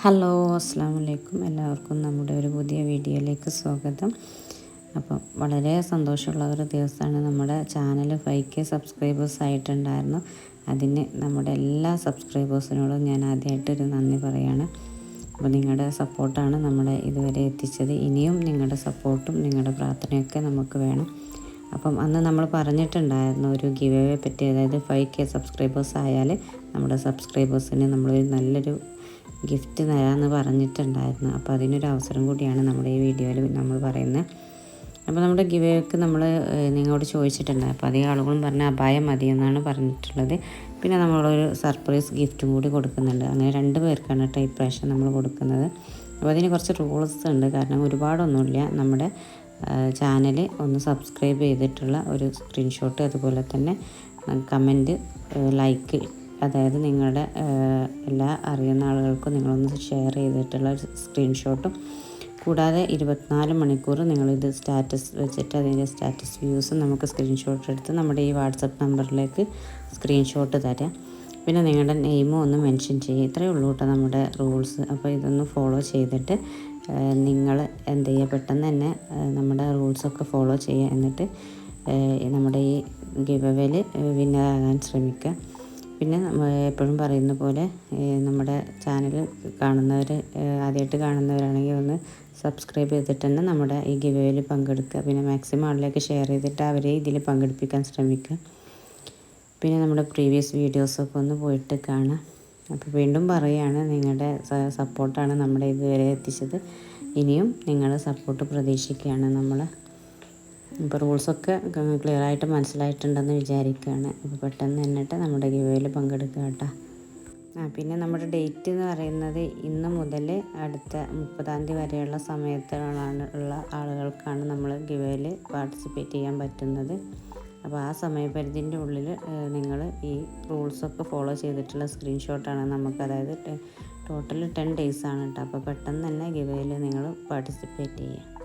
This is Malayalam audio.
ഹലോ, അസ്സാം വലൈക്കും. എല്ലാവർക്കും നമ്മുടെ ഒരു പുതിയ വീഡിയോയിലേക്ക് സ്വാഗതം. അപ്പം വളരെ സന്തോഷമുള്ള ഒരു ദിവസമാണ്. നമ്മുടെ ചാനൽ 5K സബ്സ്ക്രൈബേഴ്സ് ആയിട്ടുണ്ടായിരുന്നു. അതിന് നമ്മുടെ എല്ലാ സബ്സ്ക്രൈബേഴ്സിനോടും ഞാൻ ആദ്യമായിട്ടൊരു നന്ദി പറയുകയാണ്. അപ്പോൾ നിങ്ങളുടെ സപ്പോർട്ടാണ് നമ്മളെ ഇതുവരെ എത്തിച്ചത്. ഇനിയും നിങ്ങളുടെ സപ്പോർട്ടും നിങ്ങളുടെ പ്രാർത്ഥനയൊക്കെ നമുക്ക് വേണം. അപ്പം അന്ന് നമ്മൾ പറഞ്ഞിട്ടുണ്ടായിരുന്നു ഒരു ഗിവ് അവേ പറ്റി, അതായത് 5K സബ്സ്ക്രൈബേഴ്സ് ആയാൽ നമ്മുടെ സബ്സ്ക്രൈബേഴ്സിന് നമ്മളൊരു നല്ലൊരു ഗിഫ്റ്റ് തരാമെന്ന് പറഞ്ഞിട്ടുണ്ടായിരുന്നു. അപ്പോൾ അതിനൊരു അവസരം കൂടിയാണ് നമ്മുടെ ഈ വീഡിയോയിൽ നമ്മൾ പറയുന്നത്. അപ്പോൾ നമ്മുടെ ഗിവ് അവേക്ക് നമ്മൾ നിങ്ങളോട് ചോദിച്ചിട്ടുണ്ടായി. അപ്പോൾ അധികം ആളുകളും പറഞ്ഞ അപായം മതിയെന്നാണ് പറഞ്ഞിട്ടുള്ളത്. പിന്നെ നമ്മളൊരു സർപ്രൈസ് ഗിഫ്റ്റും കൂടി കൊടുക്കുന്നുണ്ട്. അങ്ങനെ 2 പേർക്കാണ് കേട്ടോ ഇപ്രാവശ്യം നമ്മൾ കൊടുക്കുന്നത്. അപ്പോൾ അതിന് കുറച്ച് റൂൾസ് ഉണ്ട്. കാരണം ഒരുപാടൊന്നുമില്ല. നമ്മുടെ ചാനൽ ഒന്ന് സബ്സ്ക്രൈബ് ചെയ്തിട്ടുള്ള ഒരു സ്ക്രീൻഷോട്ട്, അതുപോലെ തന്നെ കമൻറ്റ്, ലൈക്ക്, അതായത് നിങ്ങളുടെ എല്ലാ അറിയുന്ന ആളുകൾക്കും നിങ്ങളൊന്ന് ഷെയർ ചെയ്തിട്ടുള്ള ഒരു സ്ക്രീൻഷോട്ടും, കൂടാതെ 24 മണിക്കൂർ നിങ്ങളിത് സ്റ്റാറ്റസ് വെച്ചിട്ട് അതിൻ്റെ സ്റ്റാറ്റസ് വ്യൂസും നമുക്ക് സ്ക്രീൻഷോട്ട് എടുത്ത് നമ്മുടെ ഈ വാട്സപ്പ് നമ്പറിലേക്ക് സ്ക്രീൻഷോട്ട് തരാം. പിന്നെ നിങ്ങളുടെ നെയിമും ഒന്ന് മെൻഷൻ ചെയ്യുക. ഇത്രയേ ഉള്ളൂ കേട്ടോ നമ്മുടെ റൂൾസ്. അപ്പോൾ ഇതൊന്ന് ഫോളോ ചെയ്തിട്ട് നിങ്ങൾ എന്ത് ചെയ്യുക, പെട്ടെന്ന് തന്നെ നമ്മുടെ റൂൾസൊക്കെ ഫോളോ ചെയ്യുക. എന്നിട്ട് നമ്മുടെ ഈ ഗിവ് അവേയിൽ വിന്നറാകാൻ ശ്രമിക്കുക. പിന്നെ എപ്പോഴും പറയുന്ന പോലെ നമ്മുടെ ചാനൽ കാണുന്നവർ, ആദ്യമായിട്ട് കാണുന്നവരാണെങ്കിൽ ഒന്ന് സബ്സ്ക്രൈബ് ചെയ്തിട്ട് തന്നെ നമ്മുടെ ഈ ഗിവ് അവേയിൽ പങ്കെടുക്കുക. പിന്നെ മാക്സിമം ആളിലേക്ക് ഷെയർ ചെയ്തിട്ട് അവരെ ഇതിൽ പങ്കെടുപ്പിക്കാൻ ശ്രമിക്കുക. പിന്നെ നമ്മുടെ പ്രീവിയസ് വീഡിയോസൊക്കെ ഒന്ന് പോയിട്ട് കാണാം. അപ്പോൾ വീണ്ടും പറയുകയാണ്, നിങ്ങളുടെ സപ്പോർട്ടാണ് നമ്മുടെ ഇതുവരെ എത്തിച്ചത്. ഇനിയും നിങ്ങളുടെ സപ്പോർട്ട് പ്രതീക്ഷിക്കുകയാണ് നമ്മൾ. ഇപ്പോൾ റൂൾസൊക്കെ ക്ലിയറായിട്ട് മനസ്സിലായിട്ടുണ്ടെന്ന് വിചാരിക്കുകയാണ്. അപ്പോൾ പെട്ടെന്ന് എന്നിട്ട് നമ്മുടെ ഗിവ് അവേയിൽ പങ്കെടുക്കുക കേട്ടോ. പിന്നെ നമ്മുടെ ഡേറ്റ് എന്ന് പറയുന്നത് ഇന്ന് മുതൽ അടുത്ത 30-ാം തീയതി വരെയുള്ള സമയത്താണ് ഉള്ള ആളുകൾക്കാണ് നമ്മൾ ഗിവ് അവേയിൽ പാർട്ടിസിപ്പേറ്റ് ചെയ്യാൻ പറ്റുന്നത്. അപ്പോൾ ആ സമയപരിധിൻ്റെ ഉള്ളിൽ നിങ്ങൾ ഈ റൂൾസൊക്കെ ഫോളോ ചെയ്തിട്ടുള്ള സ്ക്രീൻഷോട്ടാണ് നമുക്ക്, അതായത് ടോട്ടൽ 10 ഡേയ്സാണ് കേട്ടോ. അപ്പോൾ പെട്ടെന്ന് തന്നെ ഗിവ് അവേയിൽ നിങ്ങൾ പാർട്ടിസിപ്പേറ്റ് ചെയ്യുക.